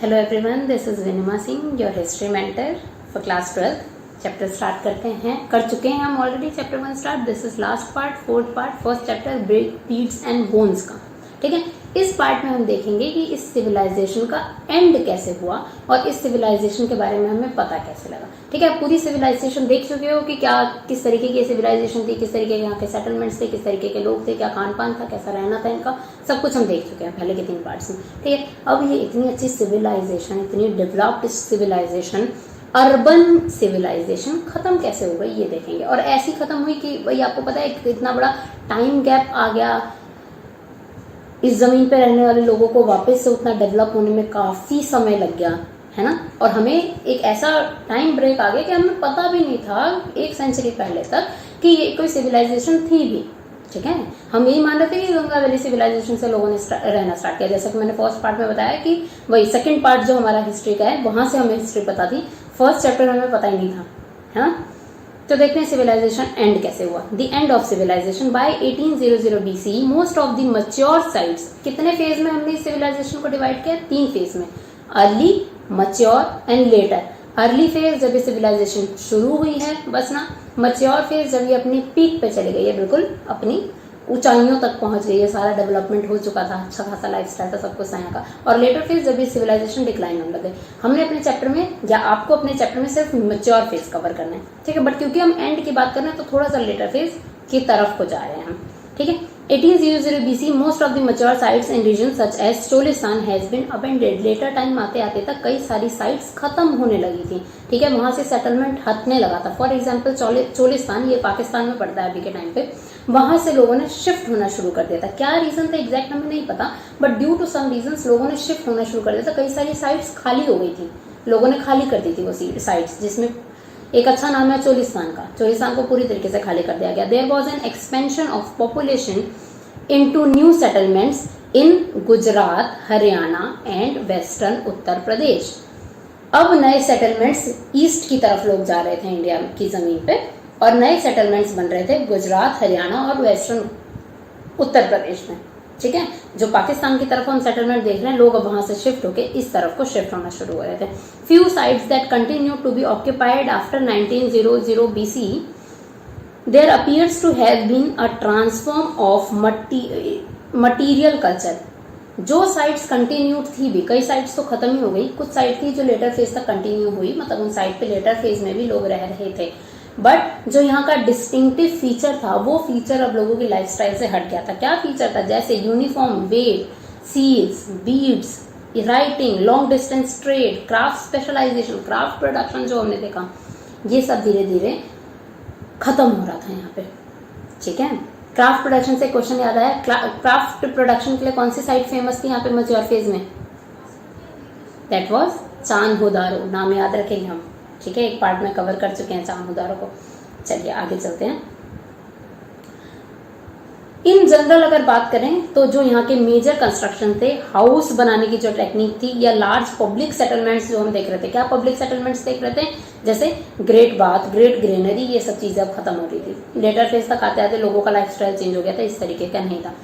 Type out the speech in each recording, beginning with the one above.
Hello everyone, this is Vinima Singh, your history mentor for class 12। Chapter start कर चुके हैं हम already. Chapter 1 start, this is last part, fourth part, first chapter beads and bones का। ठीक है, इस part में हम देखेंगे कि इस सिविलाइजेशन का एंड कैसे हुआ और इस सिविलाइजेशन के बारे में हमें पता कैसे लगा। ठीक है, पूरी सिविलाइजेशन देख चुके हो कि क्या किस तरीके की सिविलाइजेशन थी, किस तरीके के यहाँ के सेटलमेंट्स थे, किस तरीके के लोग थे, क्या खान पान था, कैसा रहना था इनका, सब कुछ हम देख चुके हैं पहले के 3 पार्ट्स में। ठीक है, अब ये इतनी अच्छी सिविलाइजेशन, इतनी डेवलप्ड सिविलाइजेशन, अर्बन सिविलाइजेशन खत्म कैसे हो गई ये देखेंगे। और ऐसी खत्म हुई कि भाई आपको पता है इतना बड़ा टाइम गैप आ गया, इस जमीन पे रहने वाले लोगों को वापस से उतना डेवलप होने में काफी समय लग गया है ना। और हमें एक ऐसा टाइम ब्रेक आ गया कि हमें पता भी नहीं था 1 सेंचुरी पहले तक कि ये कोई सिविलाइजेशन थी भी। ठीक है, हम यही मान रहे थे कि गंगा वैली सिविलाइजेशन से लोगों ने रहना स्टार्ट किया। जैसा कि मैंने फर्स्ट पार्ट में बताया कि वही सेकंड पार्ट जो हमारा हिस्ट्री का है वहां से हमें हिस्ट्री पता थी, फर्स्ट चैप्टर हमें पता ही नहीं था, है ना। तो देखते हैं सिविलाइजेशन एंड कैसे हुआ। The end of civilisation by 1800 BCE most of the mature sites. कितने फेज में हमने सिविलाइजेशन को डिवाइड किया? 3 फेज में, early, mature and later. Early phase जब ये सिविलाइजेशन शुरू हुई है बस ना, मैच्योर फेज जब ये अपनी पीक पे चली गई है, बिल्कुल अपनी ऊंचाइयों तक पहुंच गई है, सारा डेवलपमेंट हो चुका था, अच्छा खासा लाइफस्टाइल था, सब कुछ यहाँ का। और लेटर फेज जब ये सिविलाइजेशन डिक्लाइन होने लगे। हमने अपने चैप्टर में या आपको अपने चैप्टर में सिर्फ मैच्योर फेज कवर करना है। ठीक है, बट क्योंकि हम एंड की बात कर रहे हैं तो थोड़ा सा लेटर फेज की तरफ को जा रहे हैं हम। ठीक है, 1800 BC most of the mature sites in regions such as Cholistan has been abandoned। Later time आते आते तक कई सारी साइट्स खत्म होने लगी थी। ठीक है, वहां से सेटलमेंट हटने लगा था। फॉर एग्जांपल चोलिस्तान, ये पाकिस्तान में पड़ता है अभी के टाइम पे, वहां से लोगों ने शिफ्ट होना शुरू कर दिया था। क्या रीजन था एग्जैक्ट हमें नहीं पता, but due to some reasons लोगों ने शिफ्ट होना शुरू कर दिया था। कई सारी साइट्स खाली हो गई थी, लोगों ने खाली कर दी थी वो साइट्स, जिसमें एक अच्छा नाम है चोलिस्तान का। चोलिस्तान को पूरी तरीके से खाली कर दिया गया। There was an expansion of population into new settlements in Gujarat, Haryana and western Uttar Pradesh. अब नए सेटलमेंट्स ईस्ट की तरफ लोग जा रहे थे इंडिया की जमीन पे, और नए सेटलमेंट्स बन रहे थे गुजरात, हरियाणा और वेस्टर्न उत्तर प्रदेश में। ठीक है, जो पाकिस्तान की तरफ हम सेटलमेंट देख रहे हैं, लोग अब वहां से शिफ्ट होके इस तरफ को शिफ्ट होना शुरू हो रहे थे। Few sites that continue to be occupied after 1900 BC, there appears to have been a transform of material culture. जो साइट्स कंटिन्यू थी भी, कई साइट्स तो खत्म ही हो गई, कुछ साइट थी जो लेटर फेज तक कंटिन्यू हुई, मतलब उन साइट पे लेटर फेज में भी लोग रह रहे थे। बट जो यहाँ का डिस्टिंक्टिव फीचर था वो फीचर अब लोगों की लाइफस्टाइल से हट गया था। क्या फीचर था? जैसे uniform weight, seals, beads, writing, long distance trade, craft specialisation, craft production जो हमने देखा, ये सब धीरे धीरे खत्म हो रहा था यहाँ पे। ठीक है, क्राफ्ट प्रोडक्शन से क्वेश्चन याद आया। क्राफ्ट प्रोडक्शन के लिए कौन सी साइट फेमस थी यहाँ पे मैच्योर फेज में? That was Chanhudaro. नाम याद रखेंगे हम। ठीक है, एक पार्ट में कवर कर चुके हैं चान्होदारो को। चलिए आगे चलते हैं। इन जनरल अगर बात करें तो जो यहाँ के मेजर कंस्ट्रक्शन थे, हाउस बनाने की जो टेक्निक थी, या लार्ज पब्लिक सेटलमेंट्स जो हम देख रहे थे। क्या पब्लिक सेटलमेंट्स देख रहे थे? जैसे ग्रेट बाथ, ग्रेट ग्रेनरी, ये सब चीजें अब खत्म हो रही थी। लेटर फेज तक आते आते लोगों का लाइफस्टाइल चेंज हो गया था, इस तरीके का नहीं था।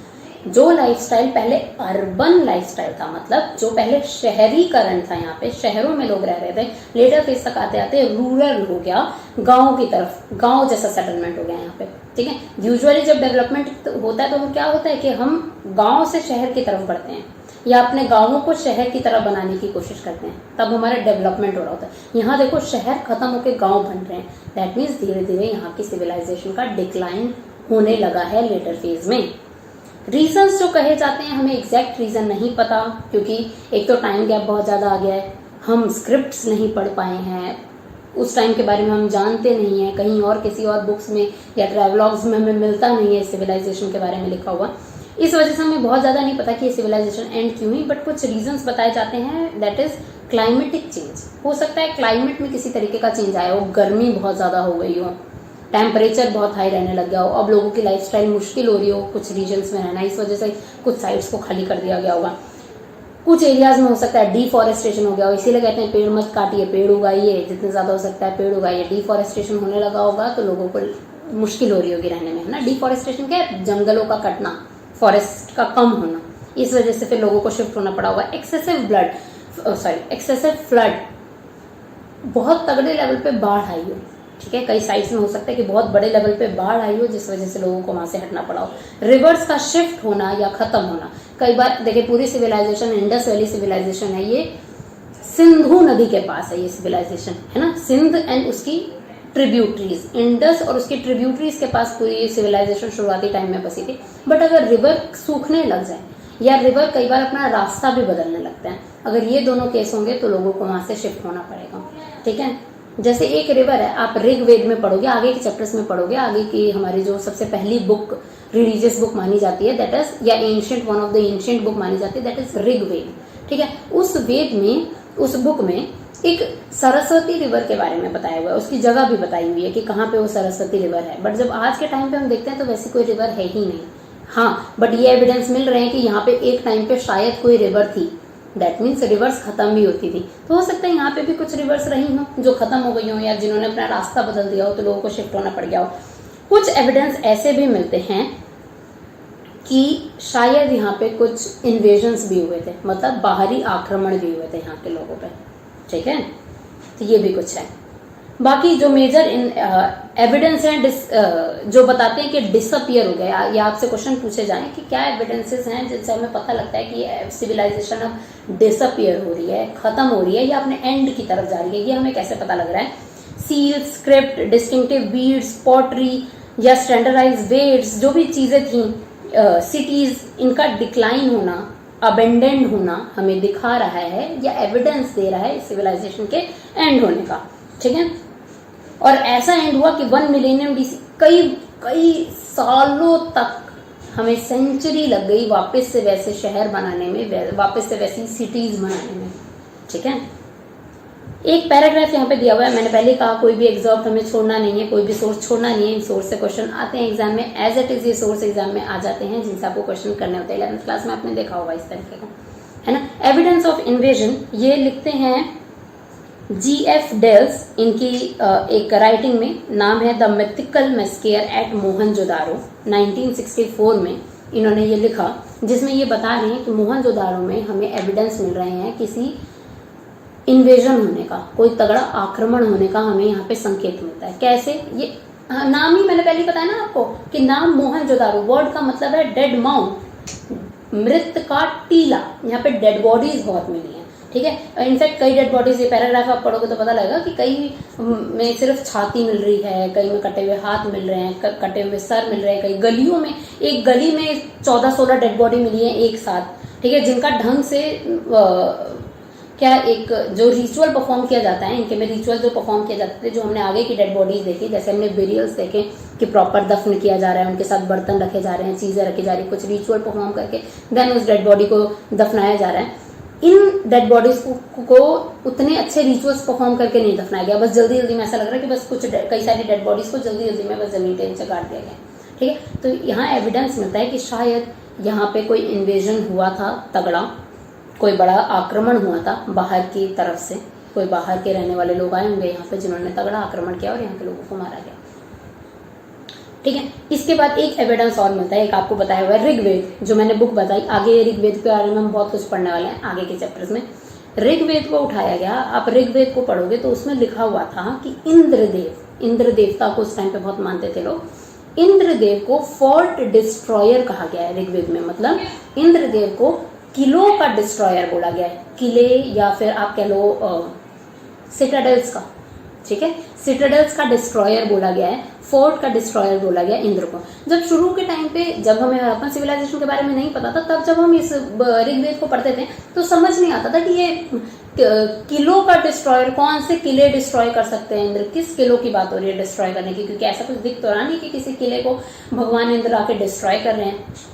जो लाइफस्टाइल पहले अर्बन लाइफस्टाइल था, मतलब जो पहले शहरीकरण था, यहाँ पे शहरों में लोग रह रहे थे, लेटर फेज तक आते आते रूरल हो गया, गांव की तरफ, गांव जैसा सेटलमेंट हो गया यहाँ पे। ठीक है, यूजुअली जब डेवलपमेंट होता है तो क्या होता है कि हम गांव से शहर की तरफ बढ़ते हैं या अपने गांवों को शहर की तरफ बनाने की कोशिश करते हैं, तब हमारा डेवलपमेंट हो रहा होता है। यहाँ देखो शहर खत्म होकर गांव बन रहे हैं, दैट मीन्स धीरे धीरे यहाँ की सिविलाइजेशन का डिक्लाइन होने लगा है लेटर फेज में। रीजंस जो कहे जाते हैं हमें एग्जैक्ट रीजन नहीं पता, क्योंकि एक तो टाइम गैप बहुत ज्यादा आ गया है, हम स्क्रिप्ट्स नहीं पढ़ पाए हैं, उस टाइम के बारे में हम जानते नहीं है, कहीं और किसी और बुक्स में या ट्रैवलॉग्स में हमें मिलता नहीं है सिविलाइजेशन के बारे में लिखा हुआ। इस वजह से हमें बहुत ज्यादा नहीं पता कि ये सिविलाइजेशन एंड क्यों हुई। बट कुछ रीजंस बताए जाते हैं, दैट इज क्लाइमेटिक चेंज। हो सकता है क्लाइमेट में किसी तरीके का चेंज आया हो, गर्मी बहुत ज्यादा हो गई हो, टेम्परेचर बहुत हाई रहने लग गया हो, अब लोगों की लाइफस्टाइल मुश्किल हो रही हो कुछ रीजन्स में रहना, इस वजह से कुछ साइट्स को खाली कर दिया गया होगा। कुछ एरियाज में हो सकता है डिफॉरेस्टेशन हो गया हो, इसीलिए कहते हैं पेड़ मत काटिए, पेड़ उगाइए, जितने ज्यादा हो सकता है पेड़ उगाइए। डिफॉरेस्टेशन होने लगा होगा तो लोगों को मुश्किल हो रही होगी रहने में, है ना। डिफॉरेस्टेशन क्या है? जंगलों का कटना, फॉरेस्ट का कम होना, इस वजह से फिर लोगों को शिफ्ट होना पड़ा होगा। एक्सेसिव ब्लड, एक्सेसिव फ्लड, बहुत तगड़े लेवल पे बाढ़ आई हो, ठीक है, कई साइट्स में हो सकता है कि बहुत बड़े लेवल पे बाढ़ आई हो जिस वजह से लोगों को वहां से हटना पड़ा हो। रिवर्स का शिफ्ट होना या खत्म होना, कई बार देखिए पूरी सिविलाइजेशन इंडस वैली सिविलाइजेशन है, ये सिंधु नदी के पास है ये सिविलाइजेशन, है ना, सिंध एंड उसकी ट्रिब्यूटरीज, इंडस और उसकी ट्रिब्यूटरीज के पास पूरी ये सिविलाइजेशन शुरुआती टाइम में बसी थी। बट अगर रिवर सूखने लग जाए या रिवर कई बार अपना रास्ता भी बदलने लगते हैं, अगर ये दोनों केस होंगे तो लोगों को वहां से शिफ्ट होना पड़ेगा, ठीक है। जैसे एक रिवर है, आप ऋग्वेद में पढ़ोगे, आगे के चैप्टर्स में पढ़ोगे, आगे की हमारी जो सबसे पहली बुक रिलीजियस बुक मानी जाती है दैट इज, या ancient one of the ancient book मानी जाती है दैट इज ऋग्वेद, ठीक है। उस वेद में, उस बुक में एक सरस्वती रिवर के बारे में बताया हुआ है, उसकी जगह भी बताई हुई है कि कहाँ पे वो सरस्वती रिवर है। बट जब आज के टाइम पे हम देखते हैं तो वैसी कोई रिवर है ही नहीं, हाँ, बट ये एविडेंस मिल रहे हैं कि यहाँ पे एक टाइम पे शायद कोई रिवर थी, दैट मीन्स रिवर्स खत्म भी होती थी। तो हो सकता है यहाँ पे भी कुछ रिवर्स रही हो जो खत्म हो गई हो, या जिन्होंने अपना रास्ता बदल दिया हो तो लोगों को शिफ्ट होना पड़ गया हो। कुछ एविडेंस ऐसे भी मिलते हैं कि शायद यहाँ पे कुछ इन्वेजन्स भी हुए थे, मतलब बाहरी आक्रमण भी हुए थे यहाँ के लोगों पे, ठीक है। तो ये भी कुछ है। बाकी जो मेजर एविडेंस हैं जो बताते हैं कि डिसअपियर हो गया, या आपसे क्वेश्चन पूछे जाएं कि क्या एविडेंसेस हैं जिनसे हमें पता लगता है कि ये सिविलाइजेशन अब डिसअपियर हो रही है, खत्म हो रही है, या अपने एंड की तरफ जा रही है, ये हमें कैसे पता लग रहा है। Seal, script, distinctive beads, pottery या स्टैंडर्डाइज वेट्स, जो भी चीजें थी, सिटीज, इनका डिक्लाइन होना, अबेंडेंड होना हमें दिखा रहा है या एविडेंस दे रहा है सिविलाइजेशन के एंड होने का, ठीक है। और ऐसा एंड हुआ कि 1 मिलेनियम BC, कई सालों तक, हमें सेंचुरी लग गई वापस से वैसे शहर बनाने में, वापस से वैसी सिटीज बनाने में, ठीक है। एक पैराग्राफ यहाँ पे दिया हुआ है, मैंने पहले कहा कोई भी एग्जॉर्ब हमें छोड़ना नहीं है, कोई भी सोर्स छोड़ना नहीं है। इन सोर्स से क्वेश्चन आते हैं एग्जाम में, एज इट इज ये सोर्स एग्जाम में आ जाते हैं जिनसे आपको क्वेश्चन करने होते हैं। 11th क्लास में आपने देखा होगा इस तरीके का, है ना। एविडेंस ऑफ इन्वेजन, ये लिखते हैं GF डेल्स, इनकी एक राइटिंग में नाम है the mythical massacre at Mohenjodaro, 1964 में इन्होंने ये लिखा, जिसमें ये बता रहे हैं कि मोहनजोदारो में हमें एविडेंस मिल रहे हैं किसी इन्वेजन होने का, कोई तगड़ा आक्रमण होने का हमें यहाँ पे संकेत मिलता है। कैसे? ये नाम ही मैंने पहले बताया ना आपको कि नाम मोहनजोदारो, वर्ड का मतलब है डेड माउंट, मृत का टीला। यहाँ पे डेड बॉडीज बहुत मिली है, ठीक है। इनफैक्ट कई डेड बॉडीज, ये पैराग्राफ आप पढ़ोगे तो पता लगेगा कि कई में सिर्फ छाती मिल रही है, कई में कटे हुए हाथ मिल रहे हैं, कटे हुए सर मिल रहे हैं, कई गलियों में, एक गली में 14-16 डेड बॉडी मिली है एक साथ, ठीक है, जिनका ढंग से क्या एक जो रिचुअल परफॉर्म किया जाता है, इनके में रिचुअल जो परफॉर्म किए जाते थे, जो हमने आगे की डेड बॉडीज देखी, जैसे हमने बेरियल्स देखे कि प्रॉपर दफन किया जा रहा है, उनके साथ बर्तन रखे जा रहे हैं, चीजें रखी जा रही है, कुछ रिचुअल परफॉर्म करके देन उस डेड बॉडी को दफनाया जा रहा है। इन डेड बॉडीज को उतने अच्छे रिचुअल्स परफॉर्म करके नहीं दफनाया गया, बस जल्दी जल्दी में ऐसा लग रहा है कि बस कुछ कई सारी डेड बॉडीज को जल्दी जल्दी में बस जमीन के नीचे गाड़ दिया गया, ठीक है। तो यहाँ एविडेंस मिलता है कि शायद यहाँ पे कोई इन्वेजन हुआ था तगड़ा, कोई बड़ा आक्रमण हुआ था बाहर की तरफ से, कोई बाहर के रहने वाले लोग आए होंगे यहाँ पे जिन्होंने तगड़ा आक्रमण किया और यहाँ के लोगों को मारा गया, ठीक है। इसके बाद एक एविडेंस और मिलता है, एक आपको बताया हुआ है ऋग्वेद, जो मैंने बुक बताई, आगे ऋग्वेद के बारे में हम बहुत कुछ पढ़ने वाले हैं आगे के चैप्टर्स में। ऋग्वेद को उठाया गया, आप ऋग्वेद को पढ़ोगे तो उसमें लिखा हुआ था कि इंद्र देवता को उस टाइम पे बहुत मानते थे लोग, इंद्रदेव को फोर्ट डिस्ट्रॉयर कहा गया है ऋग्वेद में, मतलब इंद्रदेव को किलों का डिस्ट्रॉयर बोला गया है, किले या फिर आप कह लो सिटाडेल्स का, ठीक है, सिटाडेल्स का डिस्ट्रॉयर बोला गया है, फोर्ट का डिस्ट्रॉयर बोला गया इंद्र को। जब शुरू के टाइम पे, जब हमें हड़प्पन सिविलाइजेशन के बारे में नहीं पता था, तब जब हम इस ऋग्वेद को पढ़ते थे तो समझ नहीं आता था कि ये किलों का डिस्ट्रॉयर, कौन से किले डिस्ट्रॉय कर सकते हैं इंद्र, किस किलो की बात हो रही है डिस्ट्रॉय करने की, क्योंकि ऐसा कुछ दिख तो रहा नहीं कि किसी किले को भगवान इंद्र आके डिस्ट्रॉय कर रहे हैं।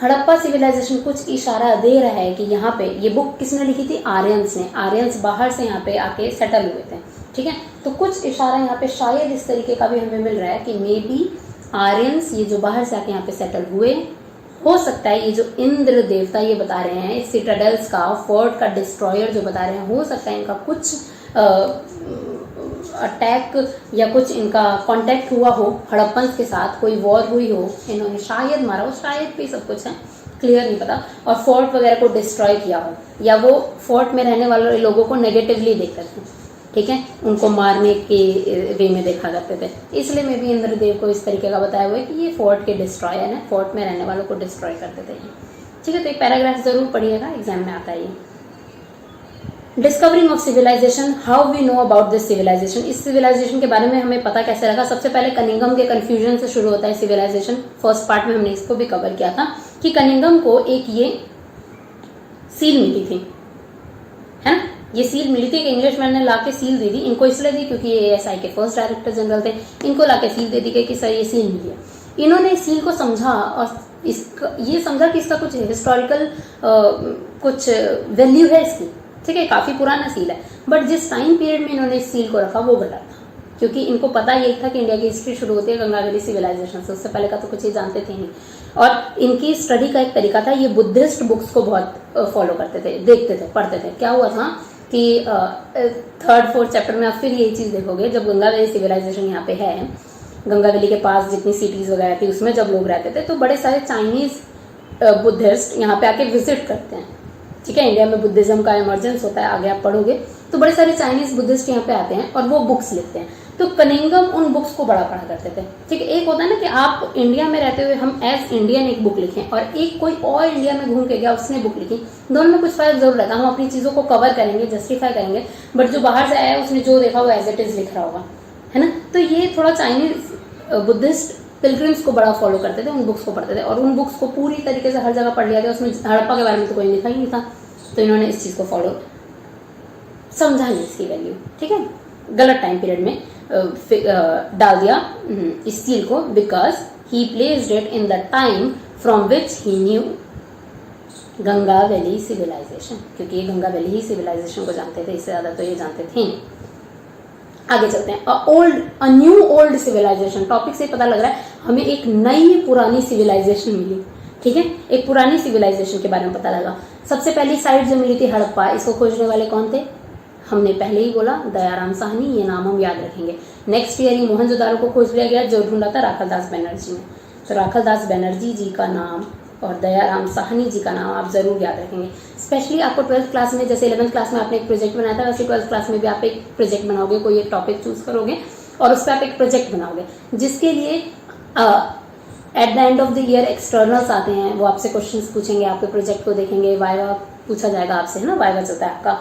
हड़प्पा सिविलाइजेशन कुछ इशारा दे रहा है कि यहाँ पे, ये बुक किसने लिखी थी? आर्यंस ने, आर्यंस बाहर से यहाँ पे आके सेटल हुए थे, ठीक है। तो कुछ इशारा यहाँ पे शायद इस तरीके का भी हमें मिल रहा है कि मे बी आर्यंस, ये जो बाहर से आके यहाँ पे सेटल हुए, हो सकता है ये जो इंद्र देवता ये बता रहे हैं, सिटाडेल्स का, फोर्ट का डिस्ट्रॉयर जो बता रहे हैं, हो सकता है इनका कुछ अटैक या कुछ इनका कांटेक्ट हुआ हो हड़प्पन्स के साथ, कोई वॉर हुई हो, इन्होंने शायद मारा हो, शायद भी सब कुछ है, क्लियर नहीं पता, और फोर्ट वगैरह को डिस्ट्रॉय किया हो, या वो फोर्ट में रहने वाले लोगों को नेगेटिवली देखते थे, ठीक है, उनको मारने के वे में देखा करते थे। इसलिए में भी इंद्रदेव को इस तरीके का बताया हुआ है कि ये फोर्ट के डिस्ट्रॉयर है, फोर्ट में रहने वालों को डिस्ट्रॉय करते थे। ठीक है, तो एक पैराग्राफ जरूर पढ़िएगा, एग्जाम में आता है ये। Discovering of civilisation, how we know about this civilisation, इस सिविलाइजेशन के बारे में हमें पता कैसे लगा। सबसे पहले कनिंघम के कंफ्यूजन से शुरू होता है सिविलाइजेशन। फर्स्ट पार्ट में हमने इसको भी कवर किया था कि कनिंघम को एक ये सील मिली थी, है ना, ये सील मिली थी, इंग्लिशमैन ने लाके सील दे दी, इनको इसलिए दी क्योंकि ये ASI के फर्स्ट डायरेक्टर जनरल थे, इनको लाके सील दे दी गई कि सर ये सील मिली है। इन्होंने इस सील को समझा और इसका ये समझा कि इसका कुछ हिस्टोरिकल कुछ वैल्यू है इसकी, ठीक है, काफी पुराना सील है, बट जिस टाइम पीरियड में इन्होंने इस सील को रखा वो गलत था, क्योंकि इनको पता यही था कि इंडिया की हिस्ट्री शुरू होती है गंगा वैली सिविलाइजेशन से, उससे पहले का तो कुछ ये जानते थे नहीं। और इनकी स्टडी का एक तरीका था, ये बुद्धिस्ट बुक्स को बहुत फॉलो करते थे, देखते थे, पढ़ते थे। क्या हुआ था कि 3rd 4th चैप्टर में आप फिर यही चीज देखोगे, जब गंगा वैली सिविलाइजेशन यहाँ पे है, गंगा वैली के पास जितनी सिटीज वगैरह थी उसमें जब लोग रहते थे, तो बड़े सारे चाइनीज बुद्धिस्ट यहाँ पे आके विजिट करते हैं, ठीक है, इंडिया में बुद्धिज्म का इमर्जेंस होता है, आगे आप पढ़ोगे तो बड़े सारे चाइनीज बुद्धिस्ट यहाँ पे आते हैं और वो बुक्स लिखते हैं। तो कनिंघम उन बुक्स को बड़ा पढ़ा करते थे, ठीक है। एक होता है ना कि आप इंडिया में रहते हुए हम एज इंडियन एक बुक लिखें, और एक कोई और इंडिया में घूम के गया उसने बुक लिखी, दोनों में कुछ फर्क जरूर रहता है। हम अपनी चीजों को कवर करेंगे, जस्टिफाई करेंगे, बट जो बाहर से आया है उसने जो देखा वो एज इट इज लिख रहा होगा, है ना। तो ये थोड़ा चाइनीज बुद्धिस्ट पिलग्रिम्स को बड़ा फॉलो करते थे, उन बुक्स को पढ़ते थे, और उन बुक्स को पूरी तरीके से हर जगह पढ़ लिया था, उसमें हड़प्पा के बारे में तो कोई लिखा ही नहीं था, तो इन्होंने इस चीज को फॉलो समझा नहीं इसकी वैल्यू, ठीक है, गलत टाइम पीरियड में डाल दिया इस सील को, because he placed it in the time from which he knew Ganga valley civilisation, क्योंकि ये गंगा वैली ही सिविलाइजेशन को जानते थे, इससे ज्यादा तो ये जानते थे नहीं। आगे चलते हैं, a new old civilisation, topic से पता लग रहा है हमें एक नई पुरानी सिविलाइजेशन मिली, ठीक है, एक पुरानी सिविलाइजेशन के बारे में पता लगा। सबसे पहली साइट जो मिली थी हड़प्पा, इसको खोजने वाले कौन थे, हमने पहले ही बोला दयाराम साहनी, ये नाम हम याद रखेंगे। नेक्स्ट ईयर ही मोहनजोदारो को खोज लिया गया, जो ढूंढा था राखलदास बनर्जी ने, तो राखलदास बनर्जी जी का नाम और दयाराम साहनी जी का नाम आप जरूर याद रखेंगे। स्पेशली आपको 12th क्लास में, जैसे 11th क्लास में आपने एक प्रोजेक्ट बनाया था, वैसे 12th क्लास में भी आप एक प्रोजेक्ट बनाओगे, कोई एक टॉपिक चूज करोगे और उस पर आप एक प्रोजेक्ट बनाओगे, जिसके लिए at the end of the year externals आते हैं, वो आपसे क्वेश्चंस पूछेंगे, आपके प्रोजेक्ट को देखेंगे, वाइवा पूछा जाएगा आपसे, है ना, वाइवा चलता है आपका।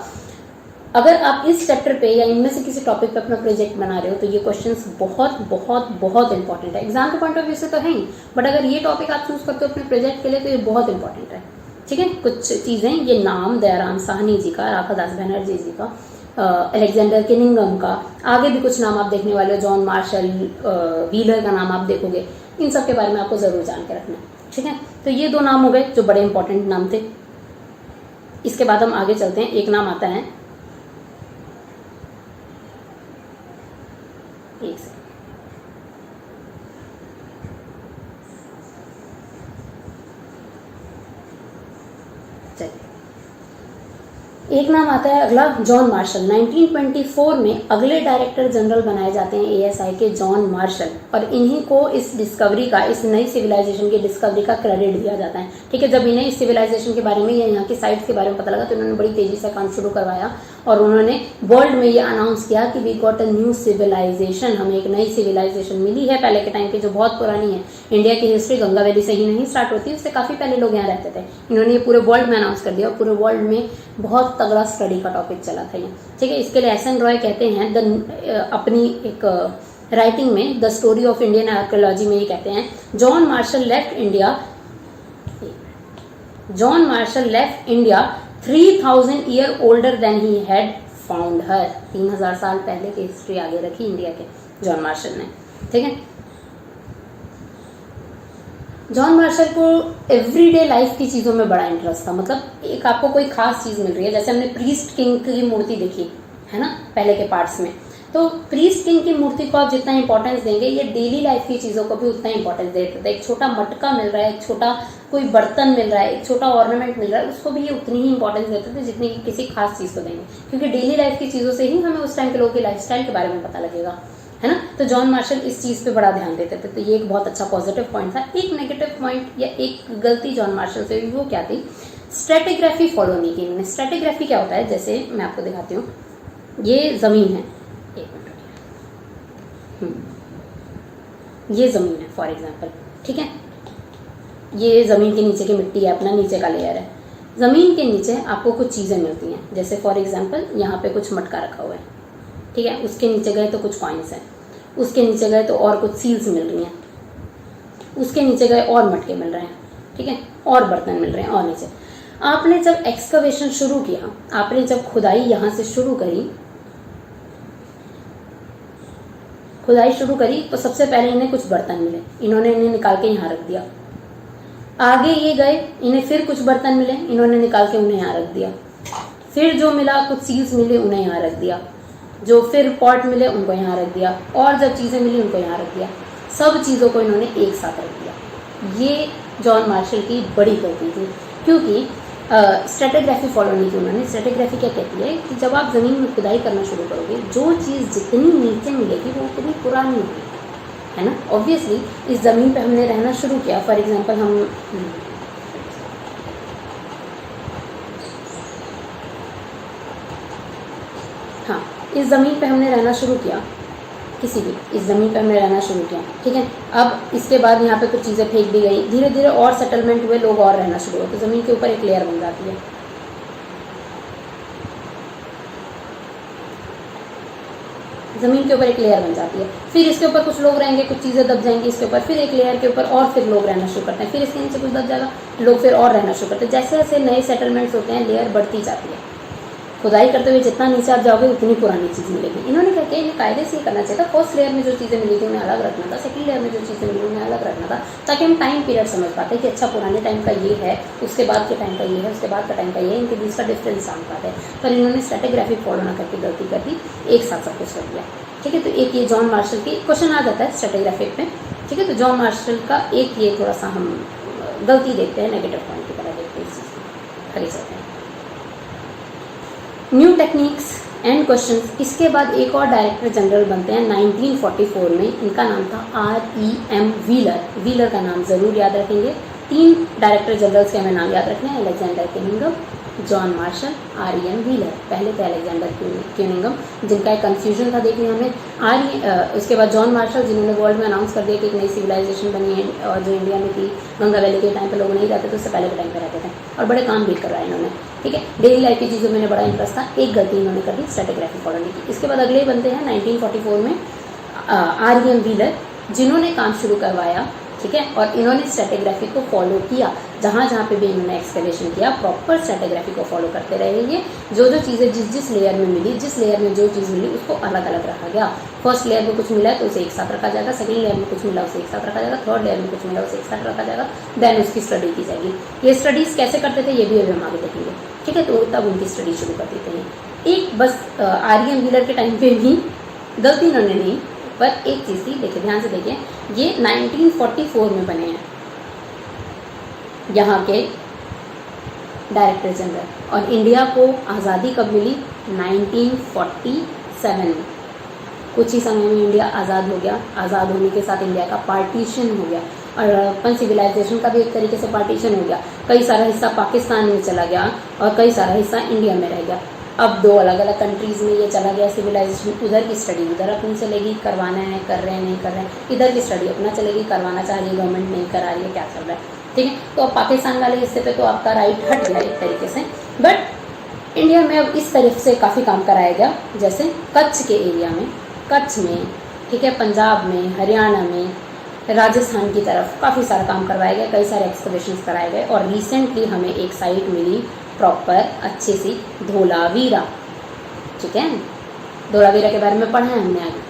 अगर आप इस चैप्टर पे या इनमें से किसी टॉपिक पे अपना प्रोजेक्ट बना रहे हो तो ये क्वेश्चंस बहुत बहुत बहुत इंपॉर्टेंट है, एग्जाम के पॉइंट ऑफ व्यू से तो है ही, बट अगर ये टॉपिक आप चूज करते हो अपने प्रोजेक्ट के लिए तो ये बहुत इंपॉर्टेंट है, ठीक है। कुछ चीजें, ये नाम दयाराम साहनी जी का, राखलदास बनर्जी जी का, अलेक्जेंडर किनिंघम का, आगे भी कुछ नाम आप देखने वाले हो, जॉन मार्शल, व्हीलर का नाम आप देखोगे, इन सब के बारे में आपको जरूर जान के रखना है, ठीक है। तो ये 2 नाम हो गए जो बड़े इंपॉर्टेंट नाम थे। इसके बाद हम आगे चलते हैं, एक नाम आता है, एक से एक नाम आता है अगला, जॉन मार्शल। 1924 में अगले डायरेक्टर जनरल बनाए जाते हैं ASI के, जॉन मार्शल, और इन्हीं को इस डिस्कवरी का, इस नई सिविलाइजेशन की डिस्कवरी का क्रेडिट दिया जाता है, ठीक है। जब इन्हें इस सिविलाइजेशन के बारे में या यहाँ की साइट्स के बारे में पता लगा तो इन्होंने बड़ी तेजी से काम शुरू करवाया और उन्होंने वर्ल्ड में ये अनाउंस किया कि we got a new civilisation, हमें एक नई सिविलाइजेशन मिली है, पहले के टाइम की जो बहुत पुरानी है। इंडिया की हिस्ट्री गंगा वैली से ही नहीं स्टार्ट होती, उससे काफी पहले लोग यहाँ रहते थे। इन्होंने ये पूरे वर्ल्ड में अनाउंस कर दिया और पूरे वर्ल्ड में बहुत तगड़ा स्टडी का टॉपिक चला था ये, ठीक है। इसके लिए SN रॉय कहते हैं अपनी एक राइटिंग में, the story of Indian archaeology में, ये कहते हैं John Marshall left India 3000 year older than he had found her. 3000 साल पहले की हिस्ट्री आगे रखी इंडिया के जॉन मार्शल ने, ठीक है। जॉन मार्शल को एवरीडे लाइफ की चीजों में बड़ा इंटरेस्ट था, मतलब एक आपको कोई खास चीज मिल रही है, जैसे हमने प्रीस्ट किंग की मूर्ति देखी है ना पहले के पार्ट्स में, तो प्रीस्ट किंग की मूर्ति को आप जितना इंपॉर्टेंस देंगे, ये डेली लाइफ की चीजों को भी उतना इंपॉर्टेंस देते थे। एक छोटा मटका मिल रहा है, एक छोटा कोई बर्तन मिल रहा है, एक छोटा ऑर्नामेंट मिल रहा है, उसको भी ये उतनी ही इंपॉर्टेंस देते थे जितनी किसी खास चीज को देंगे, क्योंकि डेली लाइफ की चीजों से ही हमें उस टाइम के लोगों की लाइफस्टाइल के बारे में पता लगेगा। है ना। तो जॉन मार्शल इस चीज़ पे बड़ा ध्यान देते थे, तो ये एक बहुत अच्छा पॉजिटिव पॉइंट था। एक नेगेटिव पॉइंट या एक गलती जॉन मार्शल से हुई, वो क्या थी, स्ट्रेटेग्राफी फॉलो नहीं की इन्होंने। स्ट्रेटेग्राफी क्या होता है, जैसे मैं आपको दिखाती हूँ, ये ज़मीन है, एक मिनट, ये ज़मीन है फॉर एग्जांपल, ठीक है, ये ज़मीन के नीचे की मिट्टी है, अपना नीचे का लेयर है। ज़मीन के नीचे आपको कुछ चीज़ें मिलती हैं, जैसे फॉर एग्जांपल यहाँ पे कुछ मटका रखा हुआ है, ठीक है, उसके नीचे गए तो कुछ कॉइन्स हैं, उसके नीचे गए तो और कुछ सील्स मिल रही हैं, उसके नीचे गए और मटके मिल रहे हैं, ठीक है, और बर्तन मिल रहे हैं, और नीचे। आपने जब एक्सकवेशन शुरू किया, आपने जब खुदाई यहाँ से शुरू करी, खुदाई शुरू करी, तो सबसे पहले इन्हें कुछ बर्तन मिले, इन्होंने इन्हें निकाल के यहाँ रख दिया। आगे ये गए, इन्हें फिर कुछ बर्तन मिले, इन्होंने निकाल के उन्हें यहाँ रख दिया। फिर जो मिला, कुछ सील्स मिले, उन्हें यहाँ रख दिया। जो फिर पॉट मिले, उनको यहाँ रख दिया, और जब चीज़ें मिली उनको यहाँ रख दिया। सब चीज़ों को इन्होंने एक साथ रख दिया। ये जॉन मार्शल की बड़ी गलती थी, क्योंकि स्ट्रेटेग्राफी फॉलो नहीं की उन्होंने। स्ट्रेटेग्राफी क्या कहती है कि जब आप ज़मीन में खुदाई करना शुरू करोगे, जो चीज़ जितनी नीचे मिलेगी वो उतनी पुरानी होगी, है ना। ऑब्वियसली इस ज़मीन पे हमने रहना शुरू किया, फॉर एग्जांपल हम हाँ, इस ज़मीन पे हमने रहना शुरू किया, किसी भी इस ज़मीन पे हमने रहना शुरू किया, ठीक है। अब इसके बाद यहाँ पे कुछ चीज़ें फेंक दी गई, धीरे धीरे और सेटलमेंट हुए, लोग और रहना शुरू हुए, तो ज़मीन के ऊपर एक लेयर बन जाती है। ज़मीन के ऊपर एक लेयर बन जाती है, फिर इसके ऊपर कुछ लोग रहेंगे, कुछ चीज़ें दब जाएंगी इसके ऊपर, फिर एक लेयर के ऊपर और फिर लोग रहना शुरू करते हैं, फिर इसके नीचे कुछ दब जाएगा, लोग फिर और रहना शुरू करते हैं। जैसे जैसे नए सेटलमेंट्स होते हैं, लेयर बढ़ती जाती है। खुदाई करते हुए जितना नीचे आप जाओगे उतनी पुरानी चीज़ मिलेगी। इन्होंने क्या किया, इन्हें कायदे से ये करना चाहिए था, फर्स्ट लेयर में जो चीज़ें मिली थी उन्हें अलग रखना था, सेकंड लेयर में जो चीज़ें मिली उन्हें अलग रखना था, ताकि हम टाइम पीरियड समझ पाते कि अच्छा पुराने टाइम का ये है, उसके बाद के टाइम का ये है, उसके बाद का टाइम का ये है, इनके बीच का डिफरेंस समझ पाते हैं। पर इन्होंने स्ट्रेटेग्राफी फॉलो ना करके गलती कर दी, एक साथ सब कुछ कर दिया, ठीक है। तो एक ये जॉन मार्शल की क्वेश्चन आ जाता है स्ट्रेटेग्राफी पे, ठीक है। तो जॉन मार्शल का एक ये थोड़ा सा हम गलती देखते हैं, नेगेटिव पॉइंट की तरह देखते हैं इस चीज़ को, खरीद सकते हैं। New techniques and questions. इसके बाद एक और डायरेक्टर जनरल बनते हैं 1944 में, इनका नाम था R.E.M. व्हीलर। व्हीलर का नाम ज़रूर याद रखेंगे। 3 डायरेक्टर जनरल्स के हमें नाम याद रखने हैं, Alexander Cunningham, John Marshall, R.E.M. Wheeler. पहले थे अलेक्जेंडर क्यूनिंगम, जिनका एक कन्फ्यूजन था देखने हमें। उसके बाद जॉन मार्शल, जिन्होंने वर्ल्ड में अनाउंस कर दिया कि एक नई सिविलाइजेशन बनी है, और जो इंडिया में थी, गंगा वैली के टाइम पे लोग नहीं रहते थे, उससे पहले के टाइम पे रहते थे, और बड़े काम भी कर रहा है इन्होंने, ठीक है। डेली लाइफ की चीज़ों में इन्हें बड़ा इंटरेस्ट था। एक गलती इन्होंने कर दी, स्ट्रेटेग्राफी फॉलो नहीं की। इसके बाद अगले बनते हैं 1944 में R.E.M. व्हीलर, जिन्होंने काम शुरू करवाया, ठीक है, और इन्होंने स्ट्रेटेग्राफी को फॉलो किया। जहाँ जहाँ पे भी इन्होंने एक्सकवेशन किया, प्रॉपर स्ट्रेटेग्राफी को फॉलो करते रहे। ये जो चीज़ें जिस लेयर में मिली, जिस लेयर में जो चीज़ मिली, उसको अलग अलग रखा गया। फर्स्ट लेयर में कुछ मिला तो उसे एक साथ रखा जाएगा, सेकंड लेयर में कुछ मिला उसे एक साथ रखा जाएगा, थर्ड लेयर में कुछ मिला उसे एक साथ रखा जाएगा, देन उसकी स्टडी की जाएगी। ये स्टडीज़ कैसे करते थे, ये भी अभी हम आगे देखेंगे, ठीक है। तो तब उनकी स्टडी शुरू कर देते हैं। एक बस R.E.M. व्हीलर के टाइम पे भी गलती इन्होंने नहीं, पर एक चीज़ थी, देखिए ध्यान से देखिए, ये 1944 में बने हैं यहाँ के डायरेक्टर जनरल, और इंडिया को आज़ादी कब मिली, 1947 में। कुछ ही समय में इंडिया आज़ाद हो गया। आज़ाद होने के साथ इंडिया का पार्टीशन हो गया, और हड़प्पन सिविलाइजेशन का भी एक तरीके से पार्टीशन हो गया। कई सारा हिस्सा पाकिस्तान में चला गया और कई सारा हिस्सा इंडिया में रह गया। अब 2 अलग अलग कंट्रीज़ में ये चला गया सिविलाइजेशन। उधर की स्टडी उधर अपनी चलेगी, करवाना है कर रहे हैं, नहीं कर रहे हैं। इधर की स्टडी अपना चलेगी, करवाना चाह रही है गवर्नमेंट, नहीं करा रही है, क्या चल रहा है, ठीक है। तो अब पाकिस्तान वाले हिस्से पे तो आपका राइट हट गया एक तरीके से, बट इंडिया में अब इस तरफ से काफ़ी काम कराया गया। जैसे कच्छ के एरिया में, कच्छ में, ठीक है, पंजाब में, हरियाणा में, राजस्थान की तरफ काफ़ी सारा काम करवाया गया, कई सारे एक्सकवेशंस कराए गए। और रिसेंटली हमें एक साइट मिली प्रॉपर अच्छी सी, धोलावीरा, ठीक है। धोलावीरा के बारे में पढ़ा है हमने आगे।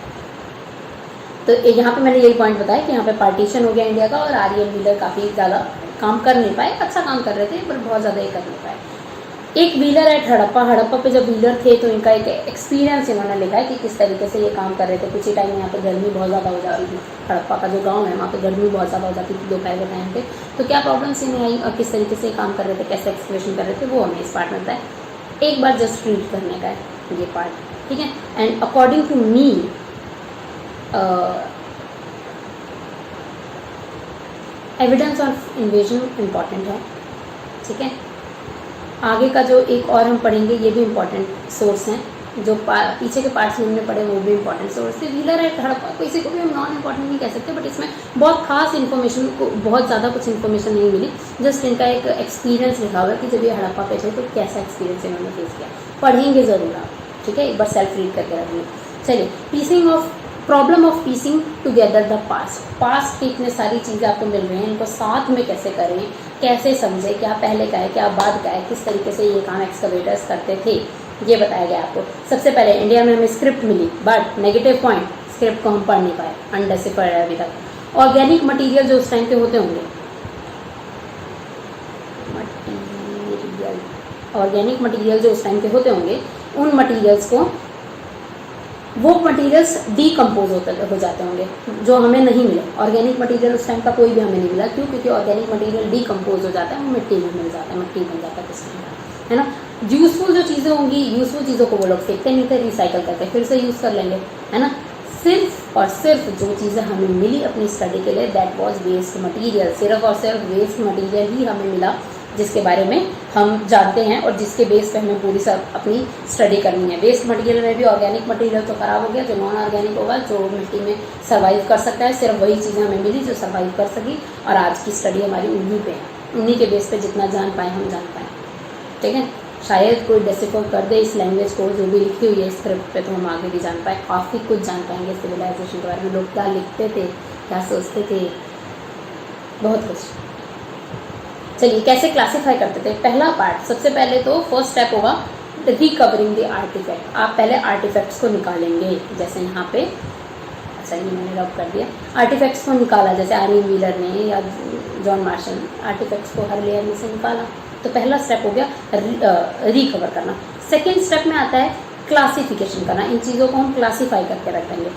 तो यहाँ पे मैंने यही पॉइंट बताया कि यहाँ पे पार्टीशन हो गया इंडिया का, और R.E.M. व्हीलर काफ़ी ज़्यादा काम कर नहीं पाए। अच्छा काम कर रहे थे पर बहुत ज़्यादा ये कर नहीं पाए। एक व्हीलर एट हड़प्पा। हड़प्पा पे जब व्हीलर थे तो इनका एक एक्सपीरियंस इन्होंने लिखा है कि किस तरीके से ये काम कर रहे थे। कुछ ही टाइम में यहाँ पे गर्मी बहुत ज़्यादा हो जाती थी। हड़प्पा का जो गांव है वहाँ पे गर्मी बहुत ज़्यादा हो जाती थी दोपहर के टाइम पे। तो क्या प्रॉब्लम्स इन्हें आई और किस तरीके से काम कर रहे थे, कैसे एक्सप्रेशन कर रहे थे, वो हमें इस पार्ट में बताया। एक बार जस्ट रीड करने का है ये पार्ट, ठीक है। And according to me, evidence of invasion important है, ठीक है। आगे का जो एक और हम पढ़ेंगे ये भी इम्पॉर्टेंट सोर्स हैं, जो पीछे के पार्ट्स में हमने पढ़े वो भी इम्पॉर्टेंट सोर्स थे। व्हीलर एट हड़प्पा, किसी को भी हम नॉन इम्पॉर्टेंट नहीं कह सकते, बट इसमें बहुत खास इन्फॉर्मेशन को, बहुत ज़्यादा कुछ इन्फॉर्मेशन नहीं मिली, जस्ट इनका एक एक्सपीरियंस लिखा हुआ है कि जब ये हड़प्पा पे थे तो कैसा एक्सपीरियंस इन्होंने फेस किया। पढ़ेंगे ज़रूर आप, ठीक है, एक बार सेल्फ रीड करके रखेंगे। चलिए, piecing of problem of piecing together the past की इतने सारी चीज़ें आपको मिल रही हैं, इनको साथ में कैसे करें, कैसे समझें, क्या पहले का है क्या बाद का है, किस तरीके से ये काम एक्सकवेटर्स करते थे, ये बताया गया आपको। सबसे पहले इंडिया में हमें स्क्रिप्ट मिली, बट नेगेटिव पॉइंट, स्क्रिप्ट को हम पढ़ नहीं पाए, अनडिसिफर्ड है अभी तक। ऑर्गेनिक मटीरियल जो उस टाइम पे होते होंगे, ऑर्गेनिक मटीरियल जो उस टाइम के होते होंगे, उन मटीरियल्स को, वो मटीरियल्स डीकम्पोज हो जाते होंगे जो हमें नहीं मिले। ऑर्गेनिक मटीरियल उस टाइम का कोई भी हमें नहीं मिला, क्यों? क्योंकि ऑर्गेनिक मटीरियल डीकम्पोज हो जाता है, वो मिट्टी में मिल जाता है, मिट्टी बन जाता है किस टाइम का, है ना। यूजफुल जो चीज़ें होंगी, यूजफुल चीज़ों को वो लोग फेंकते नहीं थे, रिसाइकल करके फिर से यूज़ कर लेंगे, है ना। सिर्फ और सिर्फ जो चीज़ें हमें मिली अपनी स्टडी के लिए, दैट वाज वेस्ट मटीरियल, सिर्फ और सिर्फ वेस्ट मटीरियल ही हमें मिला जिसके बारे में हम जानते हैं और जिसके बेस पे हमें पूरी सब अपनी स्टडी करनी है। वेस्ट मटेरियल में भी ऑर्गेनिक मटेरियल तो खराब हो गया, जो नॉन ऑर्गेनिक होगा, जो मिट्टी में सर्वाइव कर सकता है, सिर्फ वही चीज़ें हमें मिली जो सर्वाइव कर सकी, और आज की स्टडी हमारी उन्हीं पे है, उन्हीं के बेस पे जितना जान पाए हम जान पाए, ठीक है। शायद कोई डेसिफर कर दे इस लैंग्वेज को जो भी लिखी हुई है स्क्रिप्ट पे, तो हम आगे भी जान पाए, काफ़ी कुछ जान पाएंगे सिविलाइजेशन के बारे में, लोग क्या लिखते थे, क्या सोचते थे, बहुत कुछ। चलिए, कैसे क्लासिफाई करते थे। पहला पार्ट, सबसे पहले तो फर्स्ट स्टेप होगा रिकवरिंग द आर्टिफैक्ट। आप पहले आर्टिफैक्ट्स को निकालेंगे, जैसे यहाँ पे, अच्छा ये मैंने रब कर दिया, आर्टिफैक्ट्स को निकाला, जैसे आर्यन व्हीलर ने या जॉन मार्शल ने आर्टिफैक्ट्स को हर लेयर में से निकाला। तो पहला स्टेप हो गया रिकवर करना। सेकेंड स्टेप में आता है क्लासिफिकेशन करना, इन चीज़ों को हम क्लासीफाई करके रख देंगे।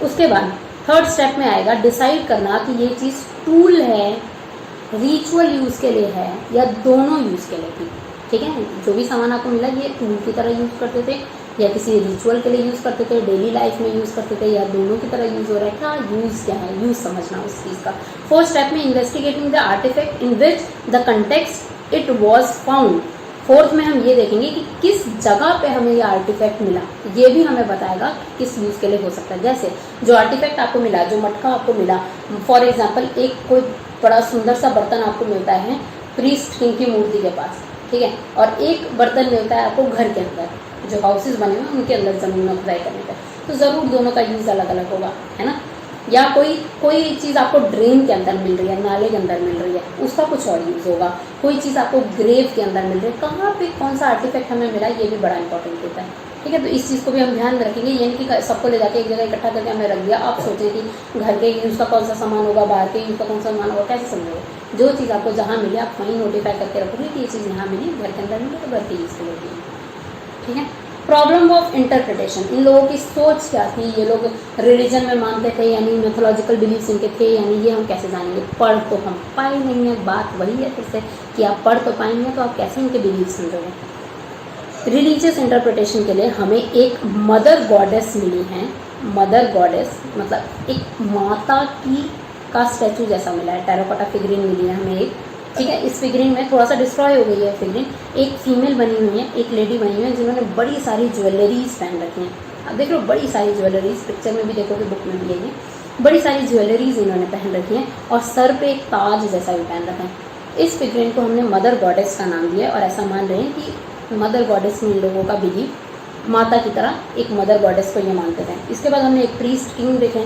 उसके बाद थर्ड स्टेप में आएगा डिसाइड करना कि ये चीज़ टूल है, रिचुअल यूज़ के लिए है, या दोनों यूज़ के लिए थी, ठीक है। जो भी सामान आपको मिला ये टूल की तरह यूज़ करते थे या किसी रिचुअल के लिए यूज़ करते थे, डेली लाइफ में यूज़ करते थे, या दोनों की तरह यूज़ हो रहा है, क्या यूज़ क्या है, यूज़ समझना उस चीज़ का। फोर्थ स्टेप में investigating the artefact in which the context it was found. Fourth में हम ये देखेंगे कि किस जगह पे हमें ये आर्टिफैक्ट मिला, ये भी हमें बताएगा किस यूज़ के लिए हो सकता है। जैसे जो आर्टिफैक्ट आपको मिला, जो मटका आपको मिला, फॉर एग्जाम्पल एक कोई बड़ा सुंदर सा बर्तन आपको मिलता है प्रीस्ट किंग की मूर्ति के पास, ठीक है, और एक बर्तन मिलता है आपको घर के अंदर, जो हाउसेज बने हुए हैं उनके अंदर ज़मीन में खुदाई करने का, तो ज़रूर दोनों का यूज़ अलग अलग होगा, है ना। या कोई चीज़ आपको ड्रेन के अंदर मिल रही है, नाले के अंदर मिल रही है, उसका कुछ और यूज़ होगा। कोई चीज़ आपको ग्रेव के अंदर मिल रही है, कहाँ पे कौन सा आर्टिफैक्ट हमें मिला, ये भी बड़ा इंपॉर्टेंट होता है, ठीक है। तो इस चीज़ को भी हम ध्यान में रखेंगे, यानी कि सबको ले जाके एक जगह इकट्ठा करके हमने रख दिया। आप सोचें कि घर के यूज़ का कौन सा सामान होगा, बाहर के यूज़ का कौन सा सामान होगा, कैसे समझोगे। जो चीज़ आपको जहाँ मिली आप वहीं नोटिफाई करके रखोगे कि ये चीज़ यहाँ मिली, घर के अंदर मिली तो घर के यूज़ के लिए मिली, ठीक है। प्रॉब्लम ऑफ इंटरप्रिटेशन, इन लोगों की सोच क्या थी, ये लोग रिलीजन में मानते थे यानी मैथोलॉजिकल बिलीफ्स इनके थे, यानी ये हम कैसे जानेंगे, पढ़ तो हम पाए नहीं है। बात वही है फिर से कि आप पढ़ तो पाएंगे तो आप कैसे इनके बिलीफ समझोगे। रिलीजियस इंटरप्रिटेशन के लिए हमें एक मदर गॉडेस मिली है, मदर गॉडेस मतलब एक माता की का स्टैचू जैसा मिला है, टेराकोटा फिगरिन मिली है हमें एक, ठीक है। इस फिगरिन में थोड़ा सा डिस्ट्रॉय हो गई है फिगरिन, एक फीमेल बनी हुई है, एक लेडी बनी हुई है जिन्होंने बड़ी सारी ज्वेलरीज पहन रखी हैं। अब देख लो बड़ी सारी ज्वेलरीज, पिक्चर में भी देखोगे, बुक में भी है, बड़ी सारी ज्वेलरीज इन्होंने पहन रखी हैं और सर पे एक ताज जैसा भी पहन रखा है। इस फिगरिन को हमने मदर गॉडेस का नाम दिया और ऐसा मान रहे हैं कि मदर गॉडेस में इन लोगों का बिलीव माता की तरह एक मदर गॉडेस को ये मानते थे। इसके बाद हमने एक प्रीस्ट किंग देखे,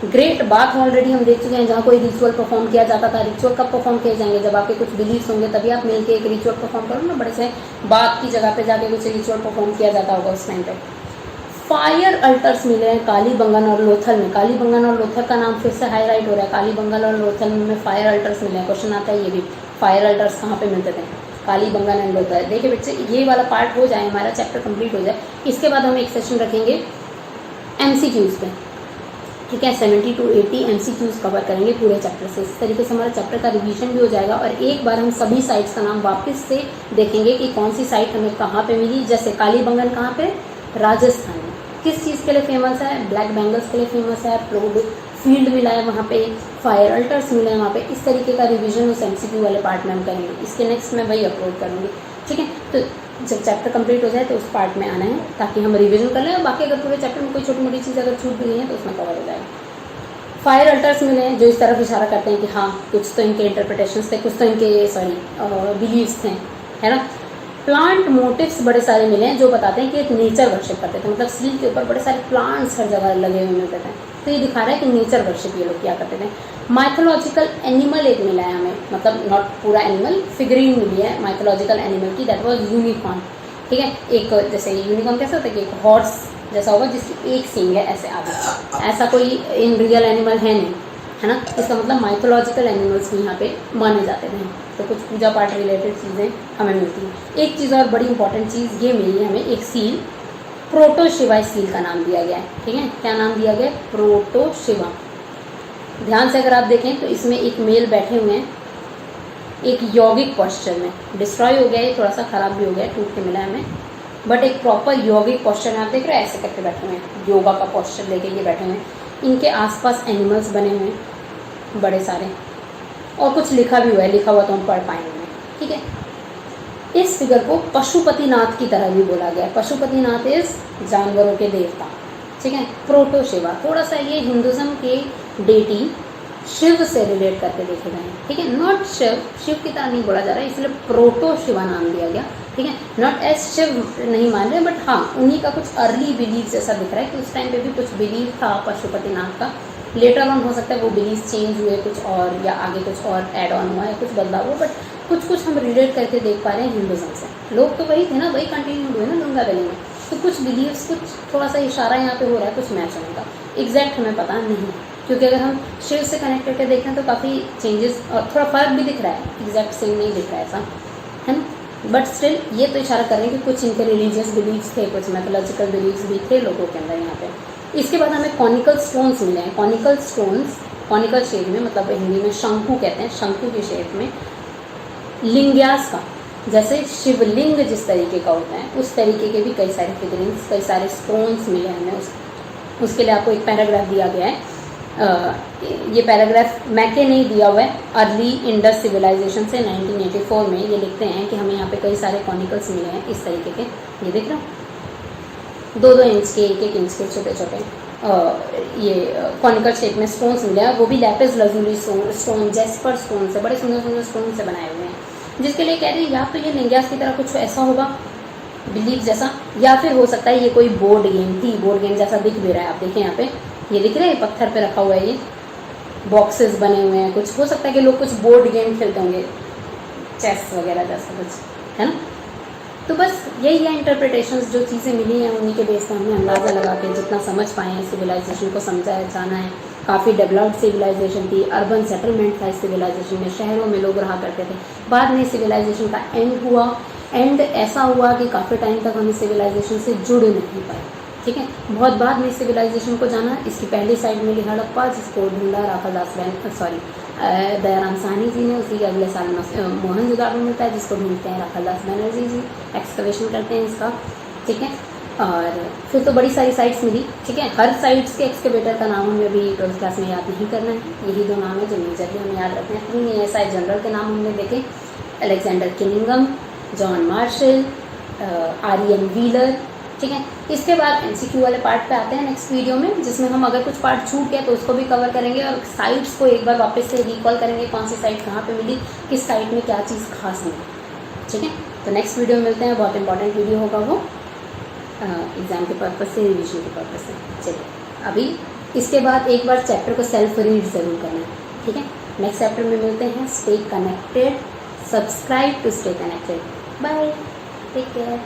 ग्रेट बात ऑलरेडी हम देख चुके हैं, जहाँ कोई रिचुअल परफॉर्म किया जाता था। रिचुअल कब परफॉर्म किए जाएंगे, जब आपके कुछ बिलीव्स होंगे तभी आप मिलके एक रिचुअल परफॉर्म करो ना, बड़े से बात की जगह पे जाके कुछ रिचुअल परफॉर्म किया जाता होगा उस टाइम पे। फायर अल्टर्स मिले हैं कालीबंगन और लोथल में, कालीबंगन और लोथल का नाम फिर से हाईलाइट हो रहा है, कालीबंगन और लोथल में फायर अल्टर्स मिले हैं। क्वेश्चन आता है ये भी, फायर अल्टर्स कहाँ पे मिलते थे, कालीबंगन एंड लोथल। देखिए बच्चे ये वाला पार्ट हो जाए, हमारा चैप्टर कंप्लीट हो जाए, इसके बाद हम एक सेशन रखेंगे MCQs पे, ठीक है। 70 to 80 MCQs कवर करेंगे पूरे चैप्टर से। इस तरीके से हमारा चैप्टर का रिवीजन भी हो जाएगा और एक बार हम सभी साइट्स का नाम वापस से देखेंगे कि कौन सी साइट हमें कहाँ पे मिली। जैसे कालीबंगन कहाँ पे, राजस्थान में, किस चीज़ के लिए फेमस है, ब्लैक बेंगल्स के लिए फेमस है, प्रोड फील्ड मिला है वहाँ पे, फायर अल्टर्स मिले हैं वहाँ पे। इस तरीके का रिवीजन उस MCQ वाले पार्ट में हम करेंगे। इसके नेक्स्ट मैं वही अपलोड करूँगी, ठीक है। तो जब चैप्टर कंप्लीट हो जाए तो उस पार्ट में आना है ताकि हम रिवीजन कर लें, और बाकी अगर पूरे चैप्टर में कोई छोटी मोटी चीज़ अगर छूट भी गई है तो उसमें कवर हो जाएगा। फायर अल्टर्स मिले हैं जो इस तरफ इशारा करते हैं कि हाँ कुछ तो इनके इंटरप्रिटेशंस थे, कुछ तो इनके बिलीव्स थे, है ना। प्लांट मोटिव्स बड़े सारे मिले हैं जो बताते हैं कि एक नेचर वर्शिप करते थे, मतलब सील के ऊपर बड़े सारे प्लांट्स हर जगह लगे हुए मिलते थे, तो ये दिखा रहा है कि नेचर वर्शिप ये लोग क्या करते थे। माइथोलॉजिकल एनिमल एक मिला है हमें, मतलब नॉट पूरा एनिमल, फिगरीन मिली है माइथोलॉजिकल एनिमल की, दैट वाज यूनिकॉर्न, ठीक है। एक जैसे यूनिकॉर्न कैसा होता है कि एक हॉर्स जैसा होगा जिसकी एक सींग है ऐसे आगे, ऐसा कोई इन रियल एनिमल है नहीं, है ना। इसका मतलब माइथोलॉजिकल एनिमल्स भी यहाँ पे माने जाते थे। तो कुछ पूजा पाठ रिलेटेड चीज़ें हमें मिलती हैं। एक चीज़ और बड़ी इंपॉर्टेंट चीज़ ये मिली है हमें, एक सील, प्रोटोशिवा सील का नाम दिया गया है, ठीक है। क्या नाम दिया गया है? प्रोटोशिवा। ध्यान से अगर आप देखें तो इसमें एक मेल बैठे हुए हैं एक यौगिक पोस्चर में, डिस्ट्रॉय हो गया है, थोड़ा सा खराब भी हो गया है, टूट के मिला है हमें, बट एक प्रॉपर यौगिक पोस्चर में आप देख रहे हैं, ऐसे करके बैठे हुए हैं, योगा का पोस्चर लेके ये बैठे हुए हैं। इनके आसपास एनिमल्स बने हुए हैं बड़े सारे, और कुछ लिखा भी हुआ है, लिखा हुआ तो हम पढ़ पाएंगे, ठीक है। इस फिगर को पशुपतिनाथ की तरह भी बोला गया है। पशुपतिनाथ इज जानवरों के देवता, ठीक है। प्रोटोशिवा, थोड़ा सा ये हिंदुज्म के डेटी शिव से रिलेट करके देखे गए हैं, ठीक है। नॉट शिव की तरह नहीं बोला जा रहा है, इसलिए प्रोटोशिवा नाम दिया गया, ठीक है। नॉट एज शिव नहीं मान रहे, बट हाँ उन्हीं का कुछ अर्ली बिलीव जैसा दिख रहा है कि उस टाइम पे भी कुछ बिलीव था पशुपतिनाथ का। लेटर ऑन हो सकता है वो बिलीव चेंज हुए कुछ और, या आगे कुछ और ऐड ऑन हुआ है, कुछ बदलाव हुआ, बट कुछ कुछ हम रिलेट करके देख पा रहे हैं हिंदुज्म से। लोग तो वही थे ना, वही कंटिन्यू हुए ना गंगा वैली में, तो कुछ बिलीव्स, कुछ थोड़ा सा इशारा यहाँ पे हो रहा है, कुछ मैच होने का एग्जैक्ट हमें पता नहीं, क्योंकि अगर हम शिव से कनेक्ट करके देखें तो काफ़ी चेंजेस और थोड़ा फर्क भी दिख रहा है, एग्जैक्ट सेम नहीं दिख रहा है ऐसा, है ना। बट स्टिल ये तो इशारा कर रहे हैं कि कुछ इनके रिलीजियस बिलीव्स थे, कुछ मैथोलॉजिकल बिलीव्स भी थे लोगों के अंदर यहाँ पे। इसके बाद हमें कॉनिकल स्टोन्स मिले हैं। कॉनिकल स्टोन्स, कॉनिकल शेप में, मतलब हिंदी में शंकु कहते हैं, शंकु की शेप में, लिंग्यास का, जैसे शिवलिंग जिस तरीके का होता है उस तरीके के भी कई सारे फिगरिंग्स, कई सारे स्टोन्स मिले हमें। उसके लिए आपको एक पैराग्राफ दिया गया है। ये पैराग्राफ मैके नहीं दिया हुआ है, अर्ली इंडस सिविलाइजेशन से 1984 में ये लिखते हैं कि हमें यहाँ पे कई सारे कॉनिकल्स मिले हैं इस तरीके के, ये देख रहे हो, 2-2 इंच के, 1-1 इंच के छोटे छोटे ये कॉनिकल शेप में स्टोन्स मिले हैं, वो भी lapis lazuli stone, Jasper stone से, बड़े सुंदर सुंदर स्टोन से बनाए हुए हैं, जिसके लिए कह रहे हैं या तो ये लिंग्यास की तरह कुछ ऐसा होगा बिलीव जैसा, या फिर हो सकता है ये कोई बोर्ड गेम थी, बोर्ड गेम जैसा दिख भी रहा है। आप देखें यहाँ पे, ये दिख रहा है पत्थर पे रखा हुआ है, ये बॉक्सेस बने हुए हैं, कुछ हो सकता है कि लोग कुछ बोर्ड गेम खेलते होंगे, चेस वगैरह जैसा कुछ, है ना। तो बस यही है इंटरप्रिटेशंस, जो चीज़ें मिली हैं उन्हीं के बेस पर हमने अंदाज़ा लगा के जितना समझ पाए हैं सिविलाइजेशन को समझा है, जाना है। काफ़ी डेवलप्ड सिविलाइजेशन थी, अर्बन सेटलमेंट था इस सिविलाइजेशन में, शहरों में लोग रहा करते थे। बाद में सिविलाइजेशन का एंड हुआ, एंड ऐसा हुआ कि काफ़ी टाइम तक हम सिविलाइजेशन से जुड़ नहीं पाए, ठीक है। बहुत बाद में सिविलाइजेशन को जाना। इसकी पहली साइड मिली हड़प्पा, जिसको ढूंढा राखादास दयाराम साहनी जी ने। उसी के अगले साल मोहनजोदाड़ो मिलता है, जिसको ढूंढते हैं राखादास बनर्जी जी, एक्सकवेशन करते हैं इसका, ठीक है। और फिर तो बड़ी सारी साइट्स मिली, ठीक है। हर साइट्स के एक्सकेवेटर का नाम हमें अभी 12th क्लास में याद नहीं करना है, यही 2 नाम है जो मेजरली हमें याद रखना है। 3 ASI जनरल के नाम हमने देखे, अलेक्जेंडर किनिंगम, जॉन मार्शल, आर्यन व्हीलर, ठीक है। इसके बाद MCQ वाले पार्ट पे आते हैं नेक्स्ट वीडियो में, जिसमें हम अगर कुछ पार्ट छूट गया तो उसको भी कवर करेंगे, और साइट्स को एक बार वापस से रिकॉल करेंगे, कौन सी साइट कहाँ पे मिली, किस साइट में क्या चीज़ खास मिली, ठीक है। तो नेक्स्ट वीडियो में मिलते हैं, बहुत इंपॉर्टेंट वीडियो होगा वो, एग्ज़ाम के पर्पज़ से, रिविजन के पर्पज़ से। चलिए अभी इसके बाद एक बार चैप्टर को सेल्फ रीड ज़रूर करना, ठीक है। नेक्स्ट चैप्टर में मिलते हैं। Stay connected, subscribe to stay connected, bye, take care.